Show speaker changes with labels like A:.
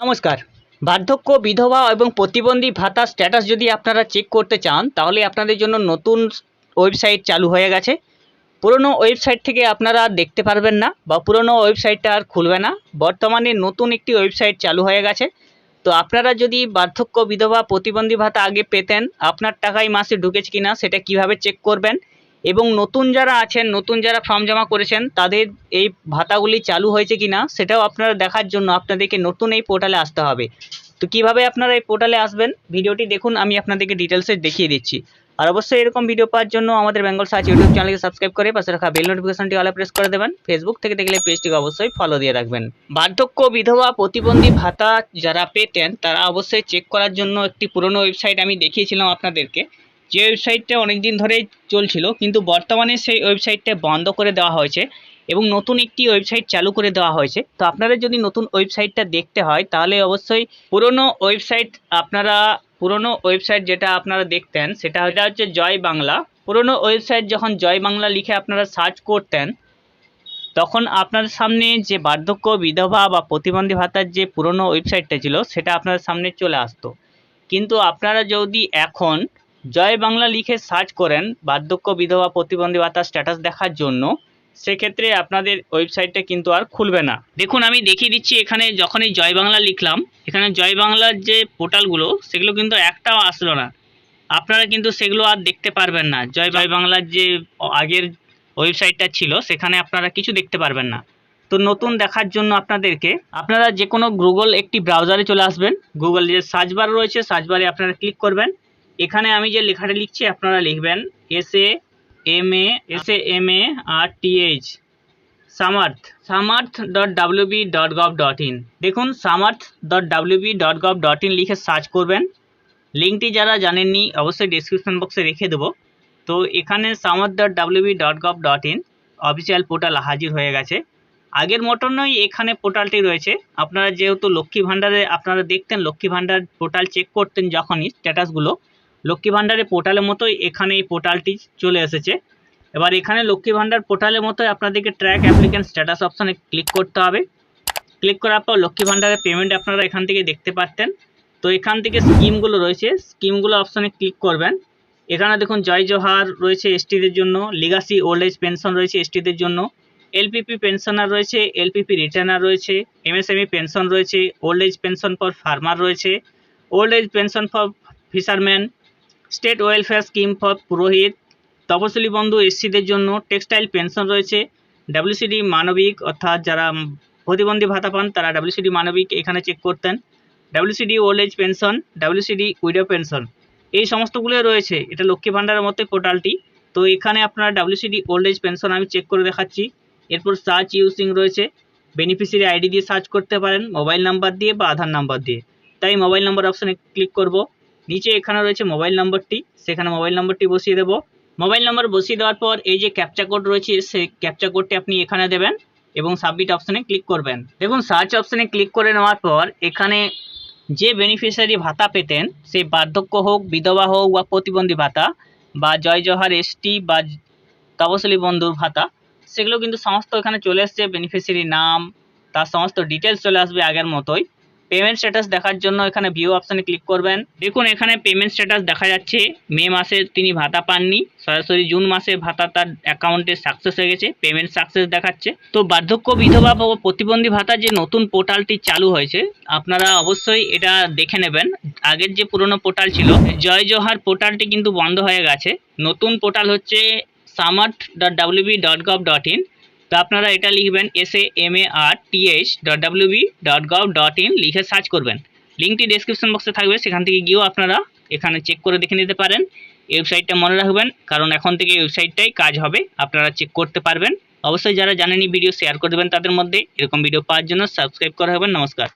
A: নমস্কার। বার্ধক্য, বিধবা এবং প্রতিবন্ধী ভাতা স্ট্যাটাস যদি আপনারা চেক করতে চান তাহলে আপনাদের জন্য নতুন ওয়েবসাইট চালু হয়ে গেছে। পুরনো ওয়েবসাইট থেকে আপনারা দেখতে পারবেন না বা পুরনো ওয়েবসাইটটা আর খুলবে না। বর্তমানে নতুন একটি ওয়েবসাইট চালু হয়ে গেছে। তো আপনারা যদি বার্ধক্য, বিধবা, প্রতিবন্ধী ভাতা আগে পেতেন, আপনার টাকায় মাসে ঢুকেছে কিনা সেটা কিভাবে চেক করবেন এবং নতুন যারা আছেন, নতুন যারা ফর্ম জমা করেছেন তাদের এই ভাতাগুলি চালু হয়েছে কিনা সেটাও আপনারা দেখার জন্য আপনাদেরকে নতুন এই পোর্টালে আসতে হবে। তো কিভাবে আপনারা এই পোর্টালে আসবেন ভিডিওটি দেখুন, আমি আপনাদেরকে ডিটেলসে দেখিয়ে দিচ্ছি। আর অবশ্যই এরকম ভিডিও পাওয়ার জন্য আমাদের বেঙ্গল সার্চ ইউটিউব চ্যানেলকে সাবস্ক্রাইব করে পাশে রাখা বেল নোটিফিকেশনটি অলে প্রেস করে দেবেন। ফেসবুক থেকে দেখলে পেজটিকে অবশ্যই ফলো দিয়ে রাখবেন। বার্ধক্য, বিধবা, প্রতিবন্ধী ভাতা যারা পেতেন তারা অবশ্যই চেক করার জন্য একটি পুরনো ওয়েবসাইট আমি দেখিয়েছিলাম আপনাদেরকে, যে ওয়েবসাইটটা অনেক দিন ধরেই চলছিল, কিন্তু বর্তমানে সেই ওয়েবসাইটটা বন্ধ করে দেওয়া হয়েছে এবং নতুন একটি ওয়েবসাইট চালু করে দেওয়া হয়েছে। তো আপনাদের যদি নতুন ওয়েবসাইটটা দেখতে হয় তাহলে অবশ্যই পুরনো ওয়েবসাইট যেটা আপনারা দেখতেন সেটা হচ্ছে জয় বাংলা। পুরনো ওয়েবসাইট যখন জয় বাংলা লিখে আপনারা সার্চ করতেন তখন আপনার সামনে যে বার্ধক্য, বিধবা বা প্রতিবন্ধী ভাতার যে পুরনো ওয়েবসাইটটা ছিল সেটা আপনার সামনে চলে আসতো। কিন্তু আপনারা যদি এখন জয় বাংলা লিখে সার্চ করেন বার্ধক্য, বিধবা, প্রতিবন্ধী ভাতার স্ট্যাটাস দেখার জন্য, সেক্ষেত্রে আপনাদের ওয়েবসাইটটা কিন্তু আর খুলবে না। দেখুন আমি দেখিয়ে দিচ্ছি, এখানে যখনই জয় বাংলা লিখলাম, এখানে জয় বাংলার যে পোর্টালগুলো সেগুলো কিন্তু একটাও আসলো না। আপনারা কিন্তু সেগুলো আর দেখতে পারবেন না। জয় বাংলার যে আগের ওয়েবসাইটটা ছিল সেখানে আপনারা কিছু দেখতে পারবেন না। তো নতুন দেখার জন্য আপনারা যে কোনো গুগল একটি ব্রাউজারে চলে আসবেন। গুগল যে সার্চ বার রয়েছে, সার্চ বারে আপনারা ক্লিক করবেন। এখানে আমি যে লেখাটা লিখছি আপনারা লিখবেন SAMARTH samarth.wb.gov.in। দেখুন samarth.wb.gov.in লিখে সার্চ করবেন। লিঙ্কটি যারা জানেননি অবশ্যই ডেসক্রিপশন বক্সে রেখে দেবো। তো এখানে samarth.wb.gov.in অফিসিয়াল পোর্টাল হাজির হয়ে গেছে। আগের মতনই এখানে পোর্টালটি রয়েছে। আপনারা যেহেতু লক্ষ্মী ভাণ্ডারে আপনারা দেখতেন, লক্ষ্মী ভাণ্ডার পোর্টাল চেক করতেন যখনই স্ট্যাটাসগুলো, লক্ষ্মী ভাণ্ডারের পোর্টালের মতোই এখানে এই পোর্টালটি চলে এসেছে। এবার এখানে লক্ষ্মী ভাণ্ডার পোর্টালের মতোই আপনাদেরকে ট্র্যাক অ্যাপ্লিকেন্ট স্ট্যাটাস অপশানে ক্লিক করতে হবে। ক্লিক করার পর লক্ষ্মী ভাণ্ডারের পেমেন্ট আপনারা এখান থেকে দেখতে পারতেন। তো এখান থেকে স্কিমগুলো রয়েছে, স্কিমগুলো অপশানে ক্লিক করবেন। এখানে দেখুন জয় জোহার রয়েছে এসটিদের জন্য, লিগাসি ওল্ড এজ পেনশন রয়েছে এসটিদের জন্য, এলপিপি পেনশনার রয়েছে, এলপিপি রিটার্নার রয়েছে, এমএসএমই পেনশন রয়েছে, old age pension for farmer রয়েছে, old age pension for fisherman, state welfare scheme for পুরোহিত, তপশিলি বন্ধু এসসিদের জন্য, টেক্সটাইল পেনশন রয়েছে, ডাব্লিউসিডি মানবিক অর্থাৎ যারা প্রতিবন্ধী ভাতা পান তারা ডাব্লিউসিডি মানবিক এখানে চেক করতেন, WCD old age pension, WCD widow pension, এই সমস্তগুলো রয়েছে। এটা লক্ষ্মী ভাণ্ডারের মতো পোর্টালটি। তো এখানে আপনারা ডাব্লিউসিডি ওল্ড এজ পেনশন আমি চেক করে দেখাচ্ছি। এরপর সার্চ ইউজিং রয়েছে, বেনিফিশিয়ারি আইডি দিয়ে সার্চ করতে পারেন, মোবাইল নাম্বার দিয়ে বা আধার নাম্বার দিয়ে। তাই মোবাইল নাম্বার অপশানে ক্লিক করব। নিচে এখানে রয়েছে মোবাইল নাম্বারটি, সেখানে মোবাইল নাম্বারটি বসিয়ে দেবো। মোবাইল নাম্বার বসিয়ে দেওয়ার পর এই যে ক্যাপচা কোড রয়েছে সেই ক্যাপচা কোডটি আপনি এখানে দেবেন এবং সাবমিট অপশানে ক্লিক করবেন। দেখুন সার্চ অপশানে ক্লিক করে নেওয়ার পর এখানে যে বেনিফিশিয়ারি ভাতা পেতেন, সেই বার্ধক্য হোক, বিধবা হোক বা প্রতিবন্ধী ভাতা বা জয় জোহার এসটি বা তপশিলি বন্ধুর ভাতা, সেগুলো কিন্তু সমস্ত এখানে চলে আসছে। বেনিফিশিয়ারি নাম, তার সমস্ত ডিটেলস চলে আসবে আগের মতোই। পেমেন্ট স্ট্যাটাস দেখার জন্য এখানে ভিউ অপশানে ক্লিক করবেন। দেখুন এখানে পেমেন্ট স্ট্যাটাস দেখা যাচ্ছে, মে মাসে তিনি ভাতা পাননি, সরাসরি জুন মাসে ভাতা তার অ্যাকাউন্টে সাকসেস হয়ে গেছে, পেমেন্ট সাকসেস দেখাচ্ছে। তো বার্ধক্য, বিধবা বা প্রতিবন্ধী ভাতা যে নতুন পোর্টালটি চালু হয়েছে আপনারা অবশ্যই এটা দেখে নেবেন। আগের যে পুরনো পোর্টাল ছিল জয় জোহার পোর্টালটি কিন্তু বন্ধ হয়ে গেছে। নতুন পোর্টাল হচ্ছে samarth.wb.gov.in। তো আপনারা এটা লিখবেন samarth.wb.gov.in লিখে সার্চ করবেন। লিঙ্কটি ডেসক্রিপশন বক্সে থাকবে, সেখান থেকে গিয়েও আপনারা এখানে চেক করে দেখে নিতে পারেন। এই ওয়েবসাইটটা মনে রাখবেন, কারণ এখন থেকে এই ওয়েবসাইটটাই কাজ হবে, আপনারা চেক করতে পারবেন। অবশ্যই যারা জানেনই ভিডিও শেয়ার করে দেবেন তাদের মধ্যে। এরকম ভিডিও পাওয়ার জন্য সাবস্ক্রাইব করা হবেন। নমস্কার।